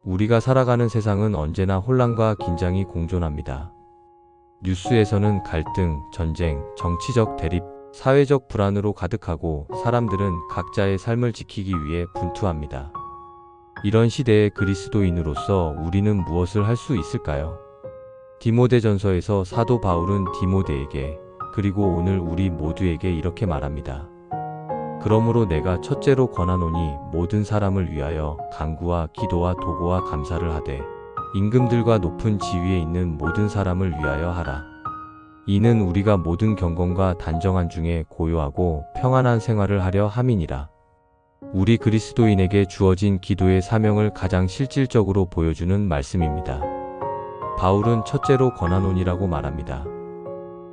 우리가 살아가는 세상은 언제나 혼란과 긴장이 공존합니다. 뉴스에서는 갈등, 전쟁, 정치적 대립, 사회적 불안으로 가득하고 사람들은 각자의 삶을 지키기 위해 분투합니다. 이런 시대의 그리스도인으로서 우리는 무엇을 할 수 있을까요? 디모데전서에서 사도 바울은 디모데에게 그리고 오늘 우리 모두에게 이렇게 말합니다. 그러므로 내가 첫째로 권하노니 모든 사람을 위하여 간구와 기도와 도구와 감사를 하되 임금들과 높은 지위에 있는 모든 사람을 위하여 하라. 이는 우리가 모든 경건과 단정한 중에 고요하고 평안한 생활을 하려 함이니라. 우리 그리스도인에게 주어진 기도의 사명을 가장 실질적으로 보여주는 말씀입니다. 바울은 첫째로 권하노니라고 말합니다.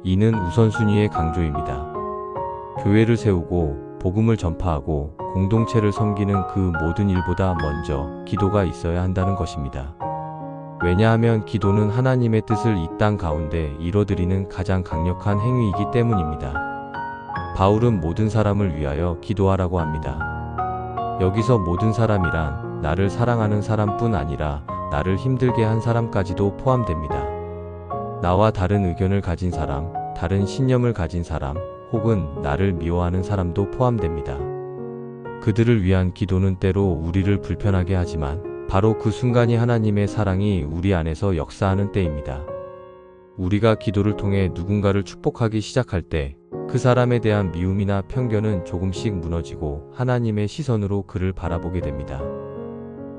이는 우선순위의 강조입니다. 교회를 세우고 복음을 전파하고 공동체를 섬기는 그 모든 일보다 먼저 기도가 있어야 한다는 것입니다. 왜냐하면 기도는 하나님의 뜻을 이 땅 가운데 이뤄드리는 가장 강력한 행위이기 때문입니다. 바울은 모든 사람을 위하여 기도하라고 합니다. 여기서 모든 사람이란 나를 사랑하는 사람뿐 아니라 나를 힘들게 한 사람까지도 포함됩니다. 나와 다른 의견을 가진 사람, 다른 신념을 가진 사람, 혹은 나를 미워하는 사람도 포함됩니다. 그들을 위한 기도는 때로 우리를 불편하게 하지만 바로 그 순간이 하나님의 사랑이 우리 안에서 역사하는 때입니다. 우리가 기도를 통해 누군가를 축복하기 시작할 때 그 사람에 대한 미움이나 편견은 조금씩 무너지고 하나님의 시선으로 그를 바라보게 됩니다.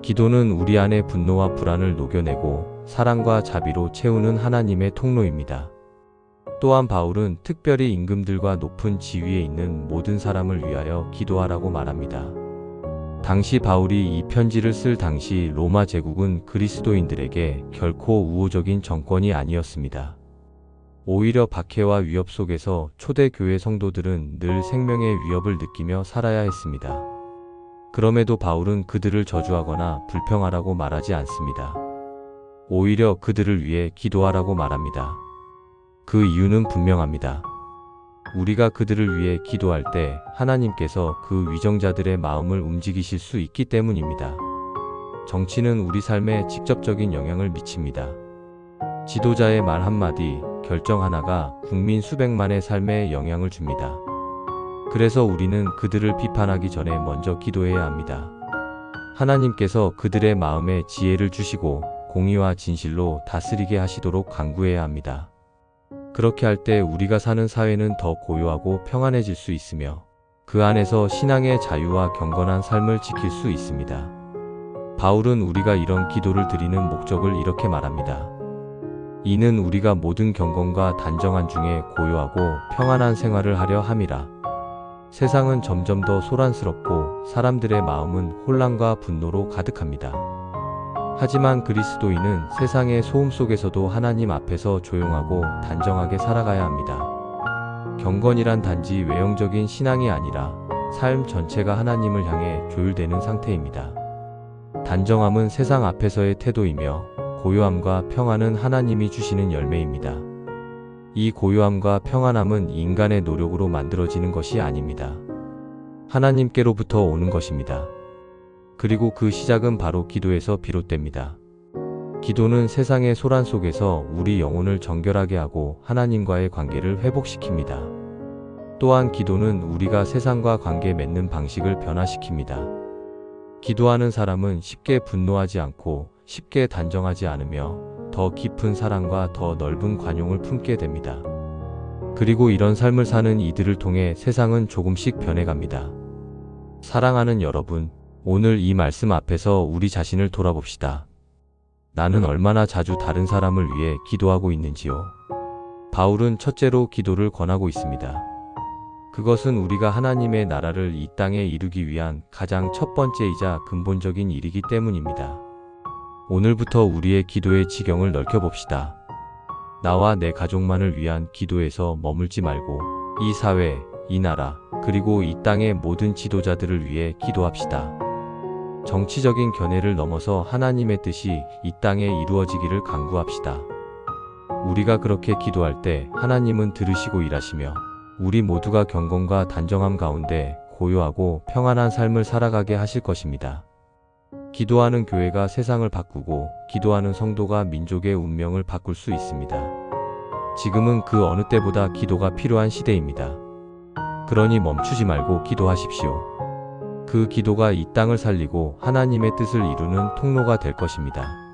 기도는 우리 안의 분노와 불안을 녹여내고 사랑과 자비로 채우는 하나님의 통로입니다. 또한 바울은 특별히 임금들과 높은 지위에 있는 모든 사람을 위하여 기도하라고 말합니다. 당시 바울이 이 편지를 쓸 당시 로마 제국은 그리스도인들에게 결코 우호적인 정권이 아니었습니다. 오히려 박해와 위협 속에서 초대교회 성도들은 늘 생명의 위협을 느끼며 살아야 했습니다. 그럼에도 바울은 그들을 저주하거나 불평하라고 말하지 않습니다. 오히려 그들을 위해 기도하라고 말합니다. 그 이유는 분명합니다. 우리가 그들을 위해 기도할 때 하나님께서 그 위정자들의 마음을 움직이실 수 있기 때문입니다. 정치는 우리 삶에 직접적인 영향을 미칩니다. 지도자의 말 한마디, 결정 하나가 국민 수백만의 삶에 영향을 줍니다. 그래서 우리는 그들을 비판하기 전에 먼저 기도해야 합니다. 하나님께서 그들의 마음에 지혜를 주시고 공의와 진실로 다스리게 하시도록 간구해야 합니다. 그렇게 할 때 우리가 사는 사회는 더 고요하고 평안해질 수 있으며 그 안에서 신앙의 자유와 경건한 삶을 지킬 수 있습니다. 바울은 우리가 이런 기도를 드리는 목적을 이렇게 말합니다. 이는 우리가 모든 경건과 단정한 중에 고요하고 평안한 생활을 하려 함이라. 세상은 점점 더 소란스럽고 사람들의 마음은 혼란과 분노로 가득합니다. 하지만 그리스도인은 세상의 소음 속에서도 하나님 앞에서 조용하고 단정하게 살아가야 합니다. 경건이란 단지 외형적인 신앙이 아니라 삶 전체가 하나님을 향해 조율되는 상태입니다. 단정함은 세상 앞에서의 태도이며 고요함과 평안은 하나님이 주시는 열매입니다. 이 고요함과 평안함은 인간의 노력으로 만들어지는 것이 아닙니다. 하나님께로부터 오는 것입니다. 그리고 그 시작은 바로 기도에서 비롯됩니다. 기도는 세상의 소란 속에서 우리 영혼을 정결하게 하고 하나님과의 관계를 회복시킵니다. 또한 기도는 우리가 세상과 관계 맺는 방식을 변화시킵니다. 기도하는 사람은 쉽게 분노하지 않고 쉽게 단정하지 않으며 더 깊은 사랑과 더 넓은 관용을 품게 됩니다. 그리고 이런 삶을 사는 이들을 통해 세상은 조금씩 변해갑니다. 사랑하는 여러분, 오늘 이 말씀 앞에서 우리 자신을 돌아봅시다. 나는 얼마나 자주 다른 사람을 위해 기도하고 있는지요? 바울은 첫째로 기도를 권하고 있습니다. 그것은 우리가 하나님의 나라를 이 땅에 이루기 위한 가장 첫 번째이자 근본적인 일이기 때문입니다. 오늘부터 우리의 기도의 지경을 넓혀봅시다. 나와 내 가족만을 위한 기도에서 머물지 말고 이 사회, 이 나라, 그리고 이 땅의 모든 지도자들을 위해 기도합시다. 정치적인 견해를 넘어서 하나님의 뜻이 이 땅에 이루어지기를 간구합시다. 우리가 그렇게 기도할 때 하나님은 들으시고 일하시며 우리 모두가 경건과 단정함 가운데 고요하고 평안한 삶을 살아가게 하실 것입니다. 기도하는 교회가 세상을 바꾸고 기도하는 성도가 민족의 운명을 바꿀 수 있습니다. 지금은 그 어느 때보다 기도가 필요한 시대입니다. 그러니 멈추지 말고 기도하십시오. 그 기도가 이 땅을 살리고 하나님의 뜻을 이루는 통로가 될 것입니다.